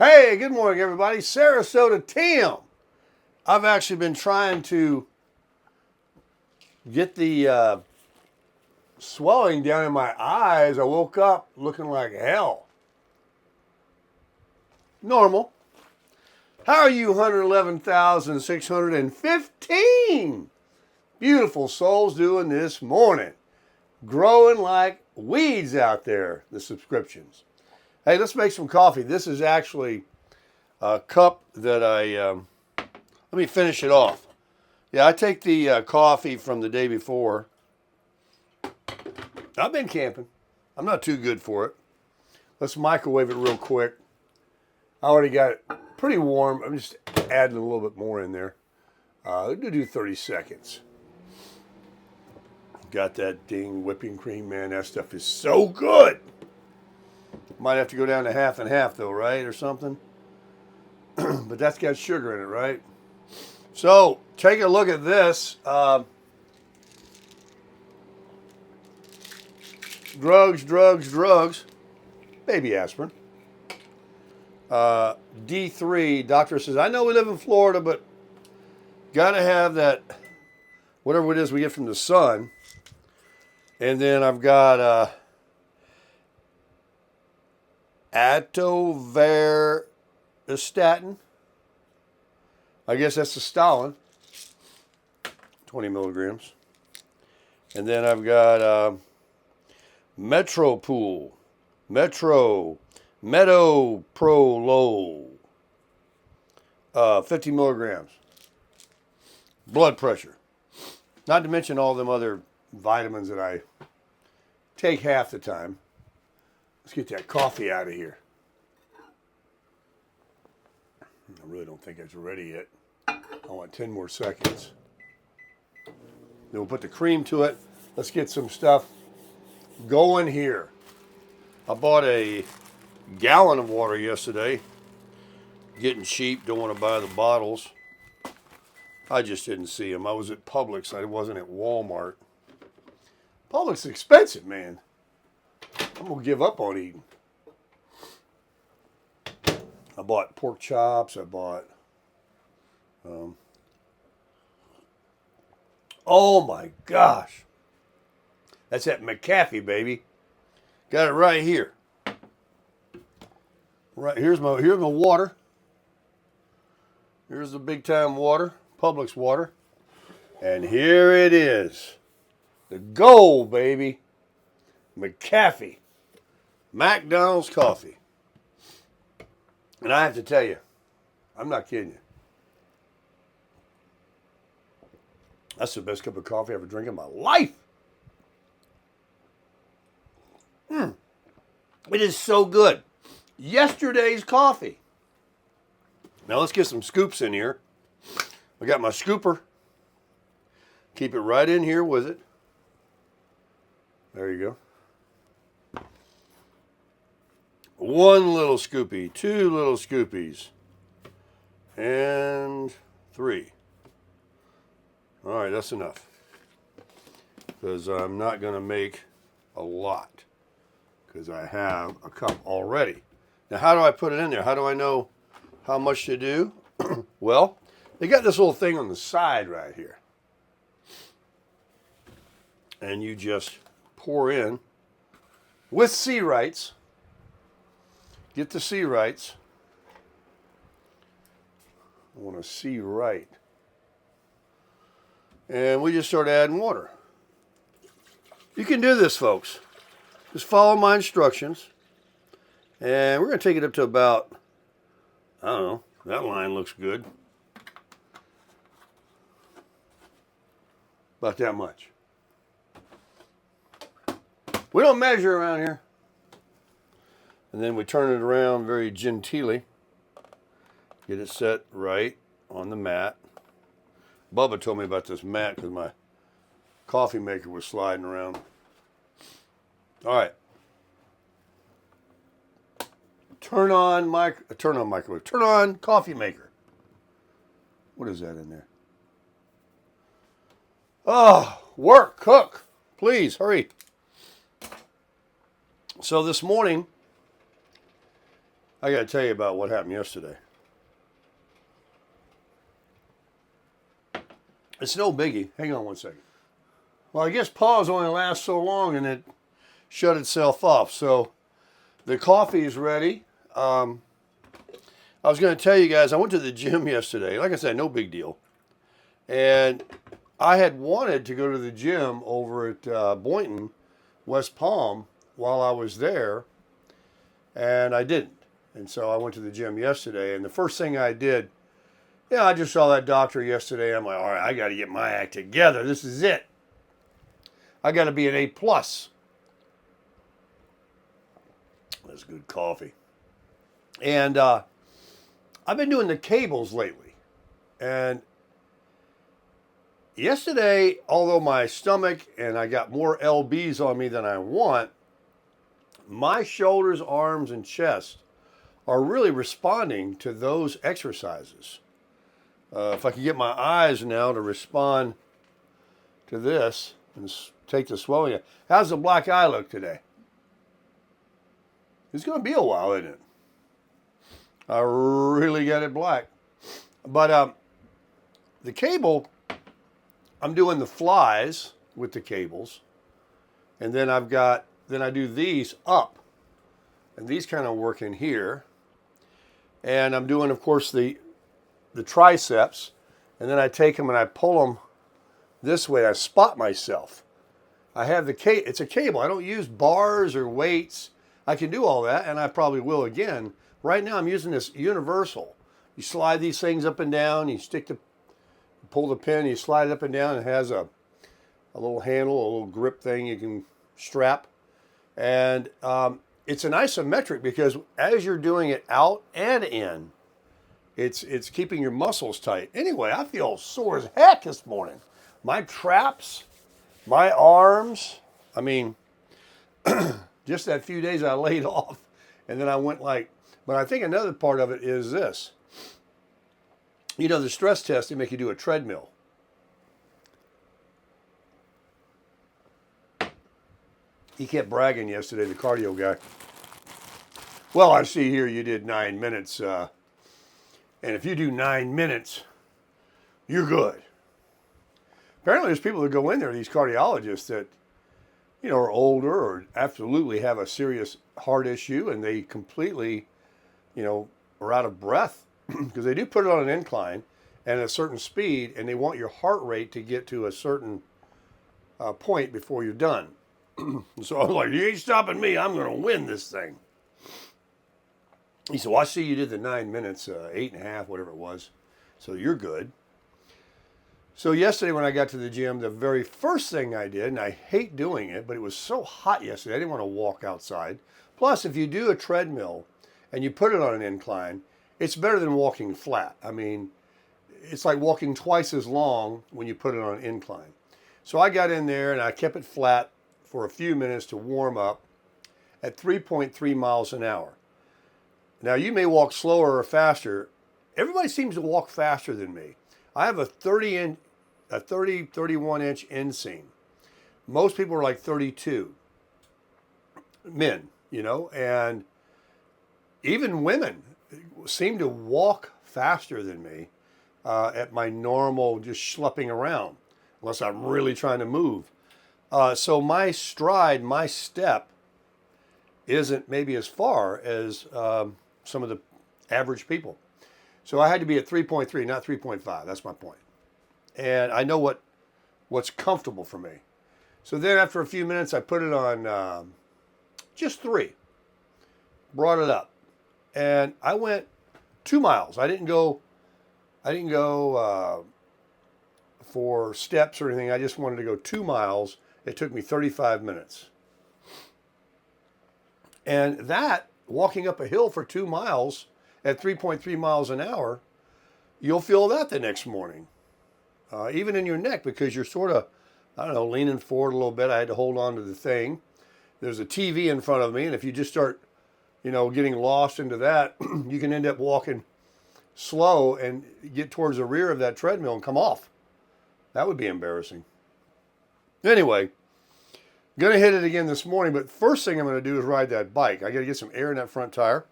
Hey, good morning, everybody. Sarasota Tim. I've actually been trying to get the swelling down in my eyes. I woke up looking like hell. Normal. How are you, 111,615 beautiful souls doing this morning? Growing like weeds out there, the subscriptions. Hey, let's make some coffee. This is actually a cup that let me finish it off. Yeah, I take the coffee from the day before. I've been camping. I'm not too good for it. Let's microwave it real quick. I already got it pretty warm. I'm just adding a little bit more in there. We'll do 30 seconds. Got that ding whipping cream, man. That stuff is so good. Might have to go down to half and half though, right? Or something. But that's got sugar in it, right? So take a look at this. Drugs. Baby aspirin. D3, doctor says, I know we live in Florida, but gotta have that, whatever it is we get from the sun. And then I've got atorvastatin. I guess that's the Stalin. 20 milligrams. And then I've got Metroprolol. 50 milligrams. Blood pressure. Not to mention all them other vitamins that I take half the time. Let's get that coffee out of here. I really don't think it's ready yet. I want 10 more seconds. Then we'll put the cream to it. Let's get some stuff going here. I bought a gallon of water yesterday. Getting cheap, don't want to buy the bottles. I just didn't see them. I was at Publix, I wasn't at Walmart. Publix is expensive, man. I'm going to give up on eating. I bought pork chops. I bought, oh my gosh. That's that McAfee, baby. Got it right here. Right, here's my water. Here's the big time water, Publix water. And here it is. The gold, baby. McAfee. McDonald's coffee. And I have to tell you, I'm not kidding you. That's the best cup of coffee I ever drank in my life. It is so good. Yesterday's coffee. Now let's get some scoops in here. I got my scooper. Keep it right in here with it. There you go. One little scoopy, two little scoopies, and 3. All right, that's enough. Because I'm not going to make a lot. Because I have a cup already. Now, how do I put it in there? How do I know how much to do? Well, they got this little thing on the side right here. And you just pour in with C-Rights. Get the C-Rights. I want to see right. And we just start adding water. You can do this, folks. Just follow my instructions. And we're going to take it up to about, I don't know, that line looks good. About that much. We don't measure around here. And then we turn it around very genteelly. Get it set right on the mat. Bubba told me about this mat because my coffee maker was sliding around. All right. Turn on microwave. Turn on coffee maker. What is that in there? Oh, work, cook. Please, hurry. So this morning, I got to tell you about what happened yesterday. It's no biggie. Hang on one second. Well, I guess pause only lasts so long and it shut itself off. So the coffee is ready. I was going to tell you guys, I went to the gym yesterday. Like I said, no big deal. And I had wanted to go to the gym over at Boynton, West Palm, while I was there. And I didn't. And so I went to the gym yesterday. And the first thing I did, I just saw that doctor yesterday. I'm like, all right, I got to get my act together. This is it. I got to be an A+. That's good coffee. And I've been doing the cables lately. And yesterday, although my stomach and I got more LBs on me than I want, my shoulders, arms, and chest are really responding to those exercises. If I can get my eyes now to respond to this and take the swelling. How's the black eye look today? It's going to be a while, isn't it? I really got it black. But the cable, I'm doing the flies with the cables. And then I do these up. And these kind of work in here. And I'm doing, of course, the triceps. And then I take them and I pull them this way. I spot myself. I have it's a cable. I don't use bars or weights. I can do all that, and I probably will again. Right now I'm using this universal. You slide these things up and down, you pull the pin, you slide it up and down. It has a little handle, a little grip thing you can strap. And it's an isometric because as you're doing it out and in, it's keeping your muscles tight. Anyway, I feel sore as heck this morning. My traps, my arms, I mean, just that few days I laid off and then I went but I think another part of it is this. The stress test, they make you do a treadmill. He kept bragging yesterday, the cardio guy. Well, I see here you did 9 minutes. And if you do 9 minutes, you're good. Apparently there's people that go in there, these cardiologists that, are older or absolutely have a serious heart issue and they completely, are out of breath because they do put it on an incline and at a certain speed and they want your heart rate to get to a certain point before you're done. So I was like, you ain't stopping me. I'm going to win this thing. He said, well, I see you did the 9 minutes, 8.5, whatever it was. So you're good. So yesterday when I got to the gym, the very first thing I did, and I hate doing it, but it was so hot yesterday, I didn't want to walk outside. Plus, if you do a treadmill and you put it on an incline, it's better than walking flat. I mean, it's like walking twice as long when you put it on an incline. So I got in there and I kept it flat for a few minutes to warm up at 3.3 miles an hour. Now, you may walk slower or faster. Everybody seems to walk faster than me. I have a 31 inch inseam. Most people are like 32. Men, and even women seem to walk faster than me at my normal just schlepping around, unless I'm really trying to move. So my stride, my step, isn't maybe as far as some of the average people. So I had to be at 3.3, not 3.5. That's my point. And I know what's comfortable for me. So then after a few minutes, I put it on just 3. Brought it up. And I went 2 miles. I didn't go for steps or anything. I just wanted to go 2 miles. It took me 35 minutes. And that, walking up a hill for 2 miles at 3.3 miles an hour, you'll feel that the next morning. Even in your neck, because you're sort of, leaning forward a little bit. I had to hold on to the thing. There's a TV in front of me, and if you just start, getting lost into that, you can end up walking slow and get towards the rear of that treadmill and come off. That would be embarrassing. Anyway, going to hit it again this morning, but first thing I'm going to do is ride that bike. I got to get some air in that front tire.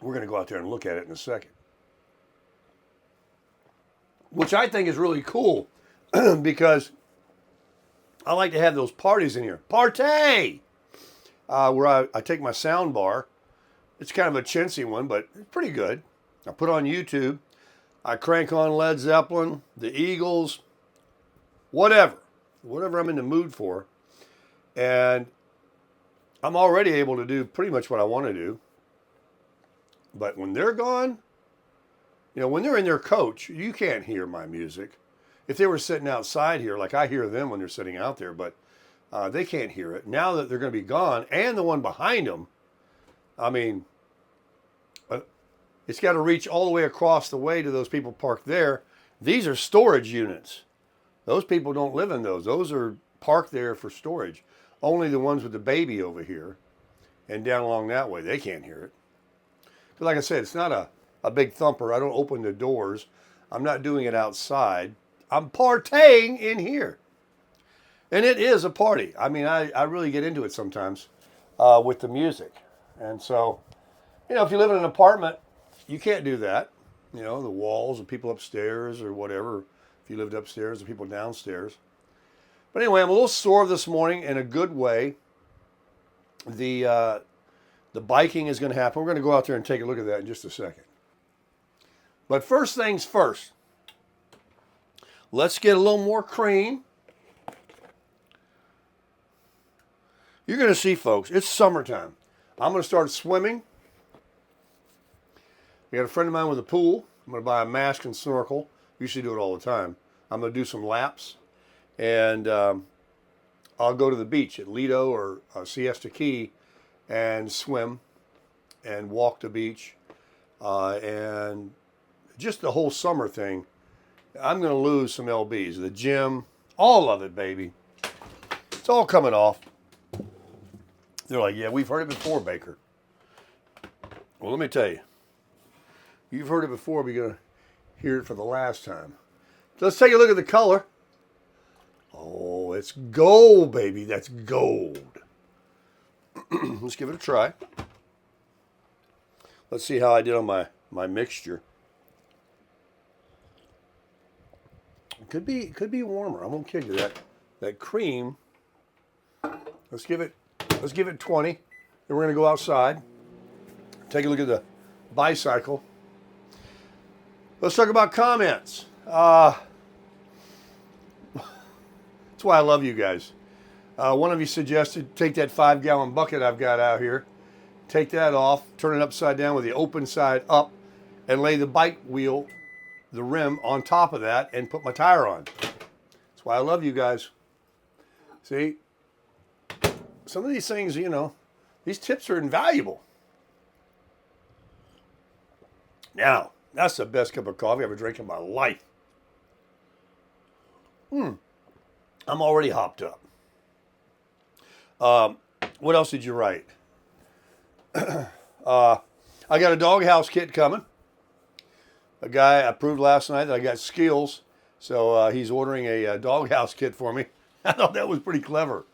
We're going to go out there and look at it in a second. Which I think is really cool because I like to have those parties in here. Partay! Where I take my sound bar. It's kind of a chintzy one, but it's pretty good. I put on YouTube. I crank on Led Zeppelin, the Eagles, whatever I'm in the mood for. And I'm already able to do pretty much what I want to do. But when they're gone, you know, when they're in their coach, you can't hear my music. If they were sitting outside here, like I hear them when they're sitting out there, but they can't hear it. Now that they're going to be gone, and the one behind them, I mean, it's got to reach all the way across the way to those people parked there. These are storage units. Those people don't live in those. Those are parked there for storage. Only the ones with the baby over here and down along that way, they can't hear it. But like I said, it's not a big thumper. I don't open the doors. I'm not doing it outside. I'm partying in here. And it is a party. I mean, I really get into it sometimes with the music. And so, you know, if you live in an apartment, you can't do that. You know, the walls, the people upstairs or whatever. If you lived upstairs, the people downstairs. But anyway, I'm a little sore this morning in a good way. The biking is going to happen. We're going to go out there and take a look at that in just a second. But first things first, let's get a little more cream. You're going to see, folks, it's summertime. I'm going to start swimming. I got a friend of mine with a pool. I'm going to buy a mask and snorkel. Usually do it all the time. I'm going to do some laps. And I'll go to the beach at Lido or Siesta Key and swim and walk the beach. And just the whole summer thing, I'm going to lose some lbs. The gym, all of it, baby. It's all coming off. They're like, yeah, we've heard it before, Baker. Well, let me tell you. You've heard it before, but you're going to hear it for the last time. So let's take a look at the color. Oh, it's gold, baby. That's gold. Let's give it a try. Let's see how I did on my mixture. It could be warmer. I won't kid you. That cream. Let's give it 20. Then we're going to go outside. Take a look at the bicycle. Let's talk about comments. That's why I love you guys. One of you suggested take that 5-gallon bucket I've got out here, take that off, turn it upside down with the open side up, and lay the bike wheel, the rim, on top of that and put my tire on. That's why I love you guys. See, some of these things, you know, these tips are invaluable. Now, that's the best cup of coffee I've ever drank in my life. I'm already hopped up. What else did you write? I got a doghouse kit coming. A guy approved last night that I got skills, so he's ordering a doghouse kit for me. I thought that was pretty clever.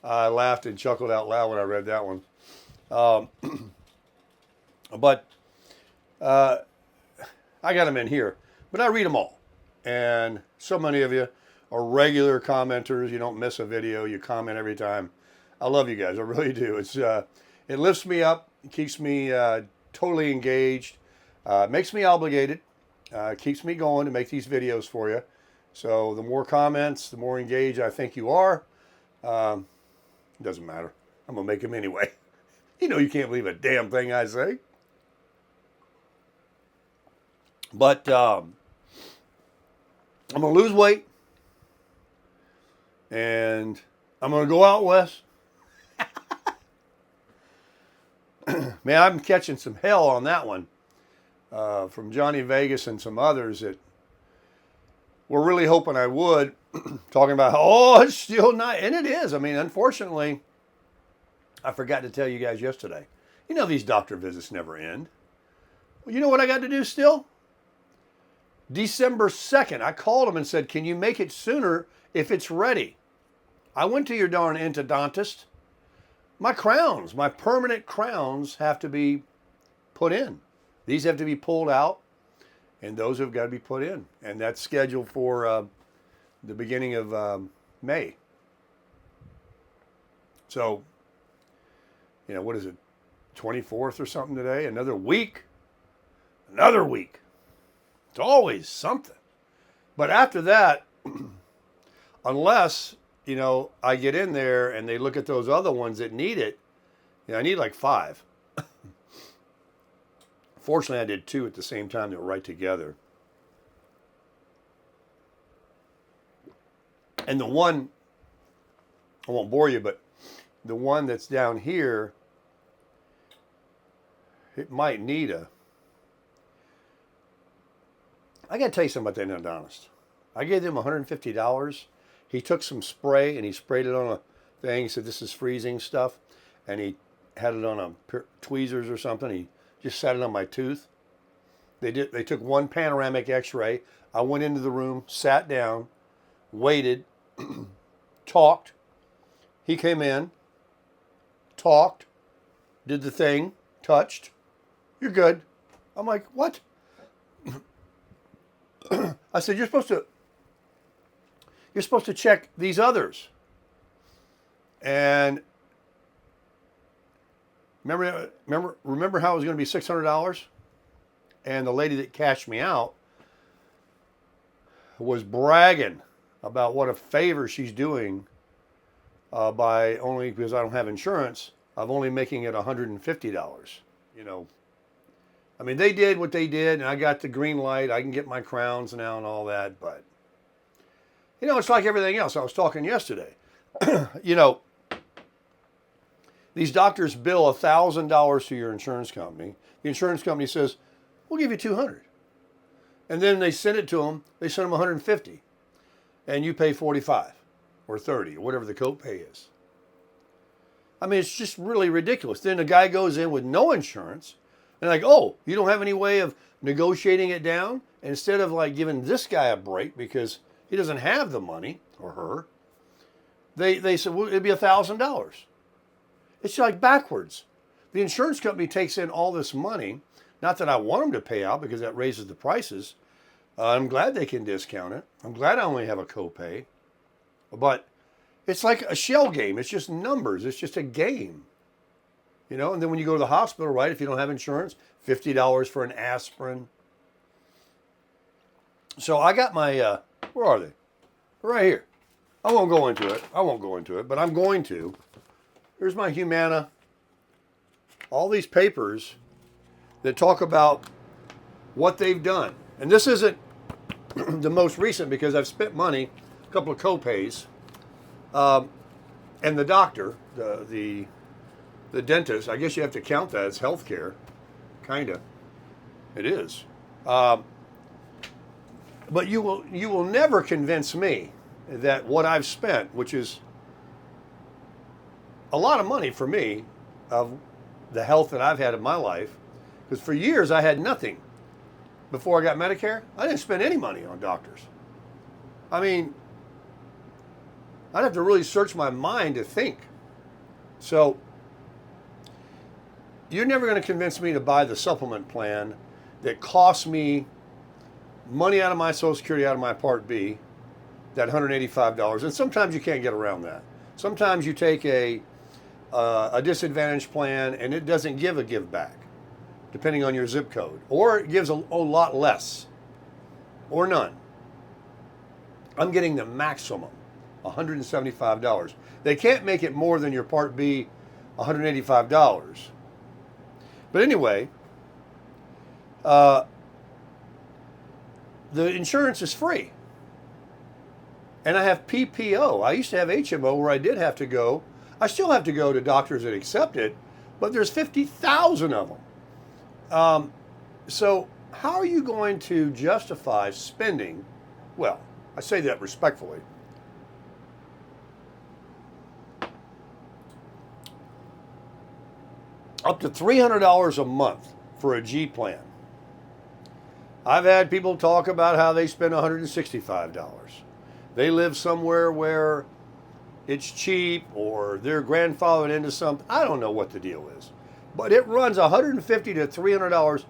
I laughed and chuckled out loud when I read that one. But I got them in here, but I read them all. And so many of you are regular commenters. You don't miss a video. You comment every time. I love you guys. I really do. It lifts me up. It keeps me totally engaged. Makes me obligated. Keeps me going to make these videos for you. So the more comments, the more engaged I think you are. It doesn't matter. I'm going to make them anyway. You know you can't believe a damn thing I say. But I'm going to lose weight. And I'm going to go out west. Man, I'm catching some hell on that one from Johnny Vegas and some others that were really hoping I would. Talking about, oh, it's still not. And it is. I mean, unfortunately, I forgot to tell you guys yesterday. You know these doctor visits never end. Well, you know what I got to do still? December 2nd, I called him and said, can you make it sooner if it's ready? I went to your darn endodontist. My crowns, my permanent crowns have to be put in. These have to be pulled out, and those have got to be put in. And that's scheduled for the beginning of May. So, what is it, 24th or something today? Another week. Another week. It's always something. But after that, unless, I get in there and they look at those other ones that need it, I need like 5. Fortunately, I did 2 at the same time that were right together. And the one, I won't bore you, but the one that's down here, it might need I got to tell you something about that endodontist. I gave them $150. He took some spray and he sprayed it on a thing. He said, this is freezing stuff. And he had it on a tweezers or something. He just sat it on my tooth. They took one panoramic x-ray. I went into the room, sat down, waited, talked. He came in, talked, did the thing, touched. You're good. I'm like, what? I said, you're supposed to check these others. And remember how it was going to be $600? And the lady that cashed me out was bragging about what a favor she's doing by only, because I don't have insurance, of only making it $150. They did what they did, and I got the green light. I can get my crowns now and all that, but, it's like everything else. I was talking yesterday. These doctors bill $1,000 to your insurance company. The insurance company says, we'll give you $200. And then they send it to them. They send them $150. And you pay $45 or $30 or whatever the copay is. It's just really ridiculous. Then the guy goes in with no insurance. And like, oh, you don't have any way of negotiating it down? And instead of like giving this guy a break because he doesn't have the money, or her, they said, well, it'd be $1,000. It's like backwards. The insurance company takes in all this money. Not that I want them to pay out because that raises the prices. I'm glad they can discount it. I'm glad I only have a copay. But it's like a shell game. It's just numbers. It's just a game. And then when you go to the hospital, right, if you don't have insurance, $50 for an aspirin. So I got my, where are they? Right here. I won't go into it, but I'm going to. Here's my Humana. All these papers that talk about what they've done. And this isn't the most recent because I've spent money, a couple of copays, and the doctor, the dentist, I guess you have to count that as health care. Kind of. It is. But you will never convince me that what I've spent, which is a lot of money for me, of the health that I've had in my life, because for years I had nothing. Before I got Medicare, I didn't spend any money on doctors. I'd have to really search my mind to think. So, you're never going to convince me to buy the supplement plan that costs me money out of my Social Security, out of my Part B, that $185. And sometimes you can't get around that. Sometimes you take a disadvantaged plan and it doesn't give a give back, depending on your zip code. Or it gives a lot less, or none. I'm getting the maximum, $175. They can't make it more than your Part B, $185. But anyway, the insurance is free. And I have PPO. I used to have HMO where I did have to go. I still have to go to doctors that accept it, but there's 50,000 of them. So how are you going to justify spending, well, I say that respectfully, up to $300 a month for a G plan? I've had people talk about how they spend $165. They live somewhere where it's cheap, or they're grandfathered into something. I don't know what the deal is. But it runs $150 to $300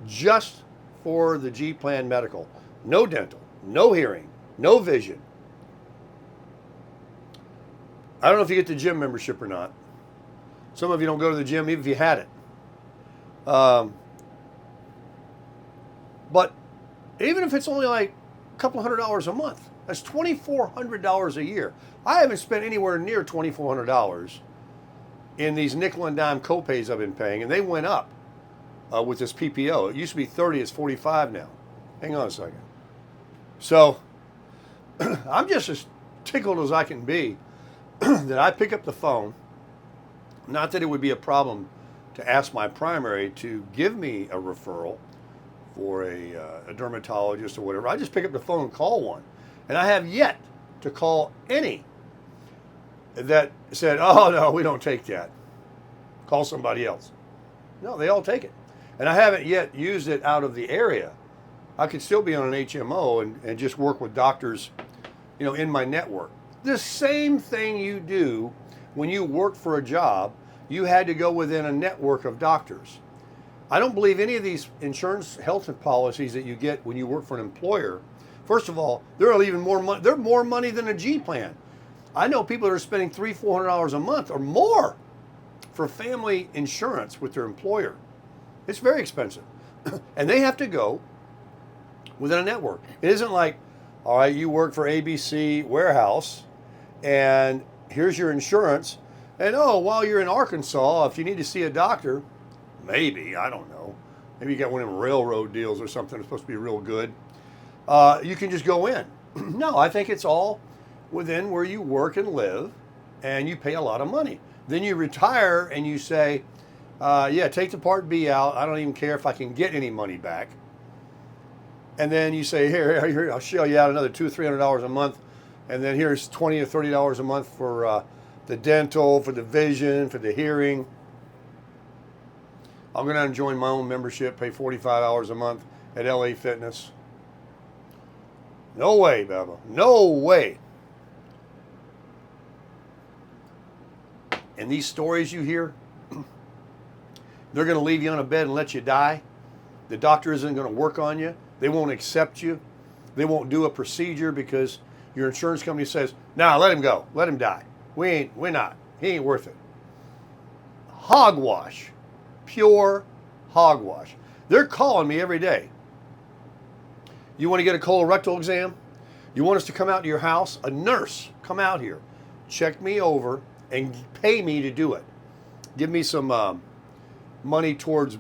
just for the G Plan medical. No dental, no hearing, no vision. I don't know if you get the gym membership or not. Some of you don't go to the gym even if you had it. But even if it's only like a couple $100 a month, that's $2,400 a year. I haven't spent anywhere near $2,400 in these nickel and dime copays I've been paying, and they went up with this PPO. It used to be 30, it's 45 now. Hang on a second. So I'm just as tickled as I can be that I pick up the phone. Not that it would be a problem to ask my primary to give me a referral for a dermatologist or whatever. I just pick up the phone and call one. And I have yet to call any that said, oh, no, we don't take that. Call somebody else. No, they all take it. And I haven't yet used it out of the area. I could still be on an HMO and just work with doctors, in my network. The same thing you do when you work for a job, you had to go within a network of doctors. I don't believe any of these insurance health policies that you get when you work for an employer. First of all, they're even more money. They're more money than a G plan. I know people that are spending $300-400 a month or more for family insurance with their employer. It's very expensive, and they have to go within a network. It isn't like, all right, you work for ABC Warehouse, and here's your insurance, and while you're in Arkansas, if you need to see a doctor, maybe, I don't know, maybe you got one of them railroad deals or something that's supposed to be real good, you can just go in. No, I think it's all within where you work and live, and you pay a lot of money. Then you retire and you say, take the Part B out. I don't even care if I can get any money back. And then you say, here, I'll shell you out another $200-300 a month, and then here's $20 or $30 a month for the dental, for the vision, for the hearing. I'm going to join my own membership, pay $45 a month at LA Fitness. No way, Baba. No way. And these stories you hear, they're going to leave you on a bed and let you die. The doctor isn't going to work on you. They won't accept you. They won't do a procedure because your insurance company says, nah, let him go. Let him die. We're not. He ain't worth it. Hogwash. Pure hogwash. They're calling me every day. You want to get a colorectal exam? You want us to come out to your house? A nurse, come out here, check me over, and pay me to do it. Give me some money towards,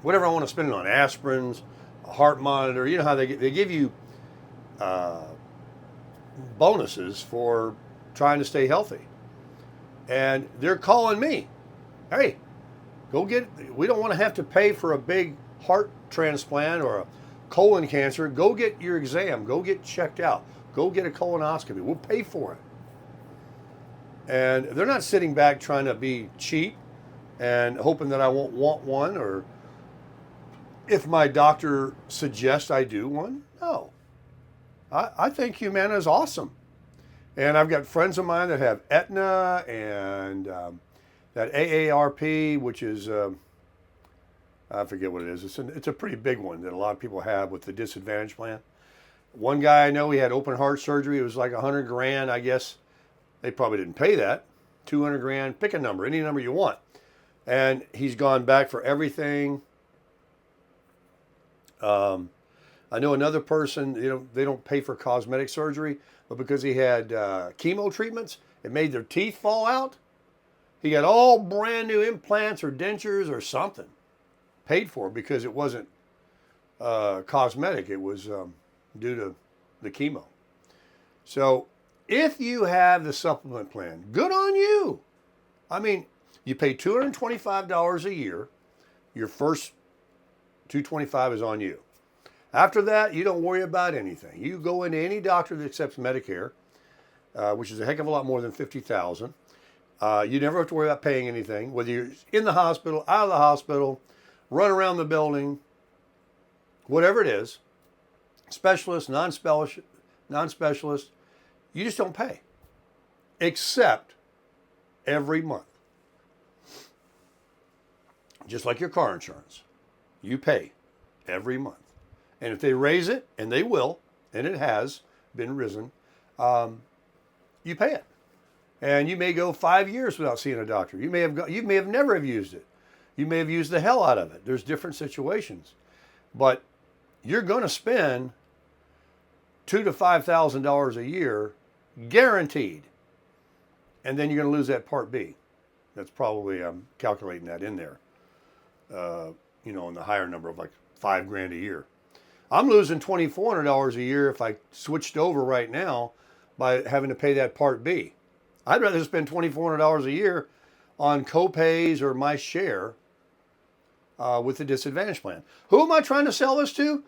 whatever I want to spend it on, aspirins, a heart monitor. You know how they give you bonuses for trying to stay healthy. And they're calling me, hey, we don't want to have to pay for a big heart transplant or a colon cancer. Go get your exam. Go get checked out. Go get a colonoscopy. We'll pay for it. And they're not sitting back trying to be cheap and hoping that I won't want one, or if my doctor suggests I do one. No. I think Humana is awesome. And I've got friends of mine that have Aetna and that AARP, which is, I forget what it is. It's a pretty big one that a lot of people have with the disadvantage plan. One guy I know, he had open heart surgery. It was like $100,000, I guess. They probably didn't pay that. $200,000, pick a number, any number you want. And he's gone back for everything. I know another person, they don't pay for cosmetic surgery, but because he had chemo treatments, it made their teeth fall out. He got all brand new implants or dentures or something paid for because it wasn't cosmetic. It was due to the chemo. So if you have the supplement plan, good on you. I mean, you pay $225 a year. Your first $225 is on you. After that, you don't worry about anything. You go into any doctor that accepts Medicare, which is a heck of a lot more than $50,000. You never have to worry about paying anything, whether you're in the hospital, out of the hospital, run around the building, whatever it is, specialist, non-specialist, you just don't pay, except every month. just like your car insurance. You pay every month. And if they raise it, and they will, and it has been risen, you pay it. And you may go 5 years without seeing a doctor. You may have never have used it. You may have used the hell out of it. There's different situations. But you're going to spend $2,000 to $5,000 a year guaranteed. And then you're going to lose that Part B. That's probably, I'm calculating that in there. In the higher number of like $5,000 a year. I'm losing $2,400 a year if I switched over right now by having to pay that Part B. I'd rather spend $2,400 a year on co-pays or my share with the Disadvantage Plan. Who am I trying to sell this to?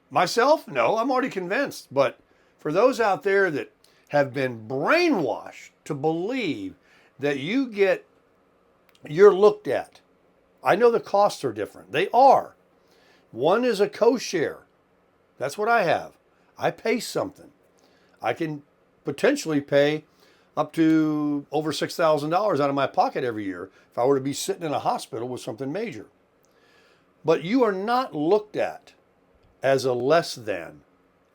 Myself? No, I'm already convinced. But for those out there that have been brainwashed to believe that you're looked at. I know the costs are different. They are. One is a co-share. That's what I have. I pay something. I can potentially pay up to over $6,000 out of my pocket every year if I were to be sitting in a hospital with something major. But you are not looked at as a less than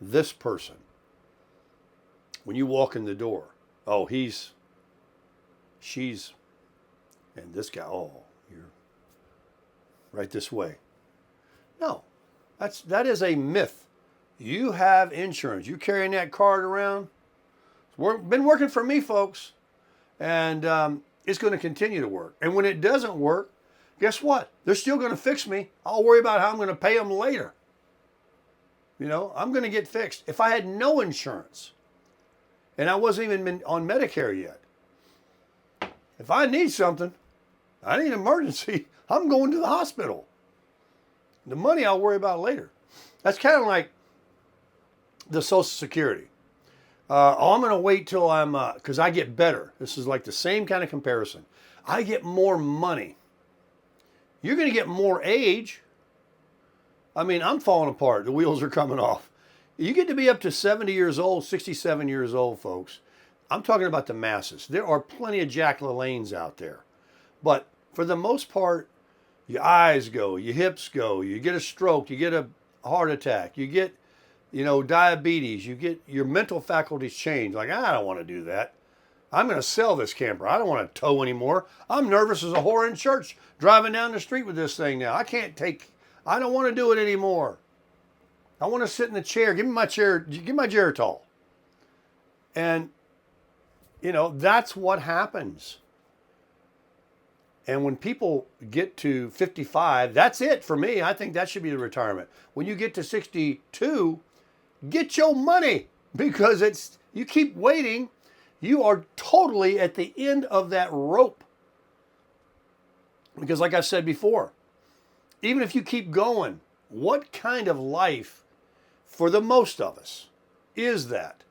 this person. When you walk in the door, oh, she's, and this guy, oh, you're right this way. No, that is a myth. You have insurance. You carrying that card around. It's been working for me, folks. And it's going to continue to work. And when it doesn't work, guess what? They're still going to fix me. I'll worry about how I'm going to pay them later. I'm going to get fixed. If I had no insurance, and I wasn't even on Medicare yet, if I need something, I need an emergency, I'm going to the hospital. The money I'll worry about later. That's kind of like the Social Security. I'm going to wait till because I get better. This is like the same kind of comparison. I get more money. You're going to get more age. I mean, I'm falling apart. The wheels are coming off. You get to be up to 70 years old, 67 years old, folks. I'm talking about the masses. There are plenty of Jack LaLannes out there. But for the most part, your eyes go, your hips go, you get a stroke, you get a heart attack, you get, diabetes, you get your mental faculties change. Like, I don't want to do that. I'm going to sell this camper. I don't want to tow anymore. I'm nervous as a whore in church driving down the street with this thing now. I don't want to do it anymore. I want to sit in the chair. Give me my chair. Give me my Geritol. And, that's what happens. And when people get to 55, that's it for me. I think that should be the retirement. When you get to 62, get your money, because you keep waiting. You are totally at the end of that rope. Because like I said before, even if you keep going, what kind of life, for the most of us, is that?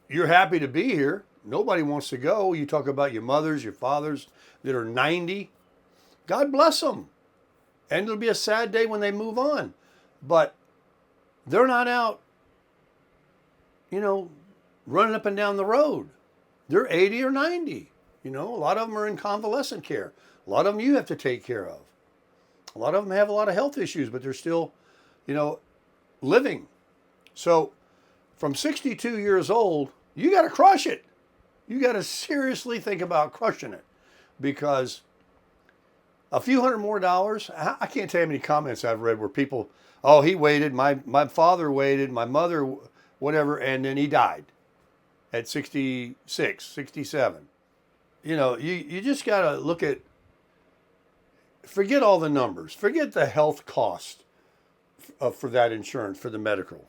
You're happy to be here. Nobody wants to go. You talk about your mothers, your fathers that are 90. God bless them. And it'll be a sad day when they move on. But they're not out, running up and down the road. They're 80 or 90. A lot of them are in convalescent care. A lot of them you have to take care of. A lot of them have a lot of health issues, but they're still, living. So from 62 years old, you got to crush it. You got to seriously think about crushing it, because a few $100 more, I can't tell you how many comments I've read where people, oh, he waited, my father waited, my mother, whatever, and then he died at 66, 67. You just got to look at, forget all the numbers, forget the health cost for that insurance, for the medical.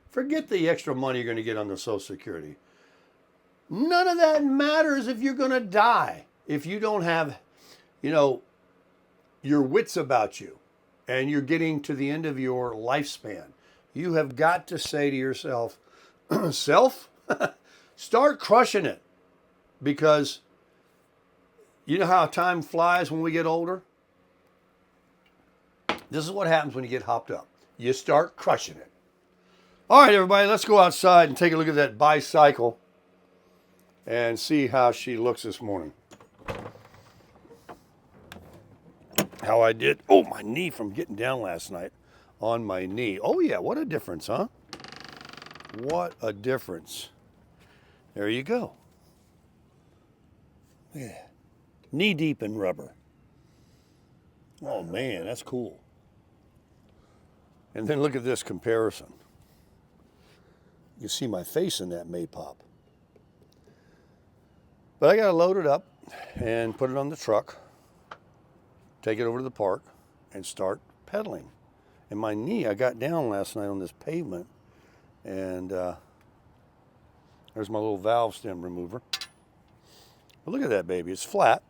Forget the extra money you're going to get on the Social Security. None of that matters if you're going to die. If you don't have, your wits about you and you're getting to the end of your lifespan, you have got to say to yourself, start crushing it. Because you know how time flies when we get older? This is what happens when you get hopped up. You start crushing it. All right, everybody, let's go outside and take a look at that bicycle and see how she looks this morning. how I did. Oh, my knee from getting down last night on my knee. Oh, yeah, what a difference, huh? What a difference. There you go. Yeah. Knee deep in rubber. Oh, man, that's cool. And then look at this comparison. You see my face in that Maypop. But I got to load it up and put it on the truck, take it over to the park, and start pedaling. And my knee, I got down last night on this pavement, and there's my little valve stem remover. But look at that baby, it's flat.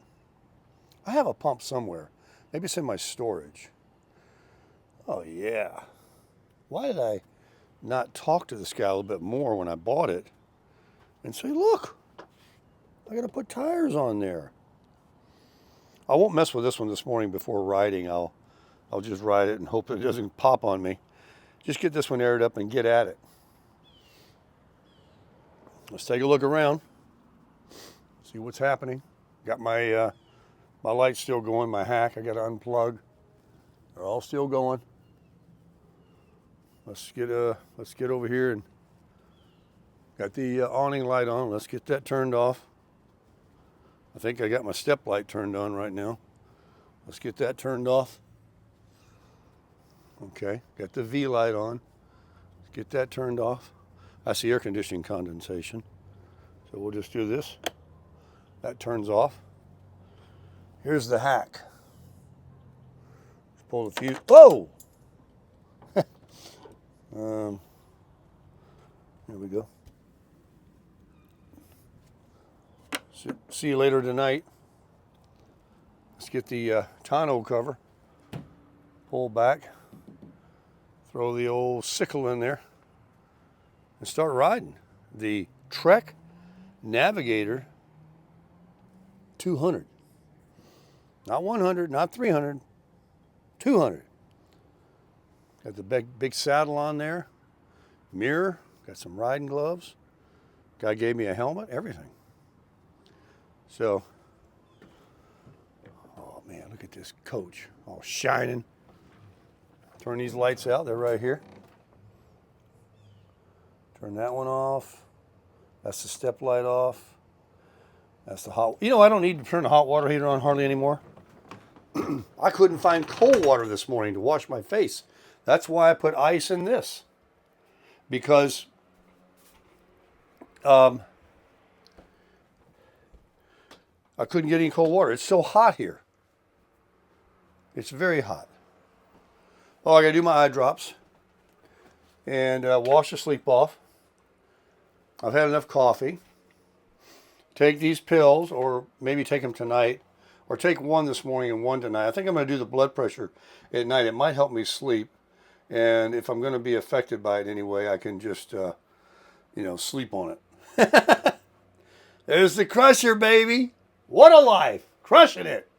I have a pump somewhere. Maybe it's in my storage. Oh yeah. Why did I not talk to this guy a little bit more when I bought it and say, look, I got to put tires on there. I won't mess with this one this morning before riding. I'll just ride it and hope it doesn't pop on me. Just get this one aired up and get at it. Let's take a look around. See what's happening. Got my my lights still going, my hack. I got to unplug. They're all still going. Let's get over here and got the awning light on. Let's get that turned off. I think I got my step light turned on right now. Let's get that turned off. Okay, got the V light on. Let's get that turned off. That's the air conditioning condensation. So we'll just do this. That turns off. Here's the hack. Let's pull the fuse. Whoa! Here we go. See you later tonight. Let's get the tonneau cover. Pull back. Throw the old sickle in there. And start riding. The Trek Navigator 200. Not 100, not 300, 200. Got the big saddle on there. Mirror. Got some riding gloves. Guy gave me a helmet, everything. So, oh man, look at this coach, all shining. Turn these lights out, they're right here. Turn that one off. That's the step light off. That's the hot, I don't need to turn the hot water heater on hardly anymore. I couldn't find cold water this morning to wash my face. That's why I put ice in this. Because I couldn't get any cold water. It's so hot here. It's very hot. Oh, I gotta do my eye drops and wash the sleep off. I've had enough coffee. Take these pills, or maybe take them tonight, or take one this morning and one tonight. I think I'm gonna do the blood pressure at night. It might help me sleep, and if I'm gonna be affected by it anyway, I can just, sleep on it. There's the Crusher, baby. What a life. Crushing it.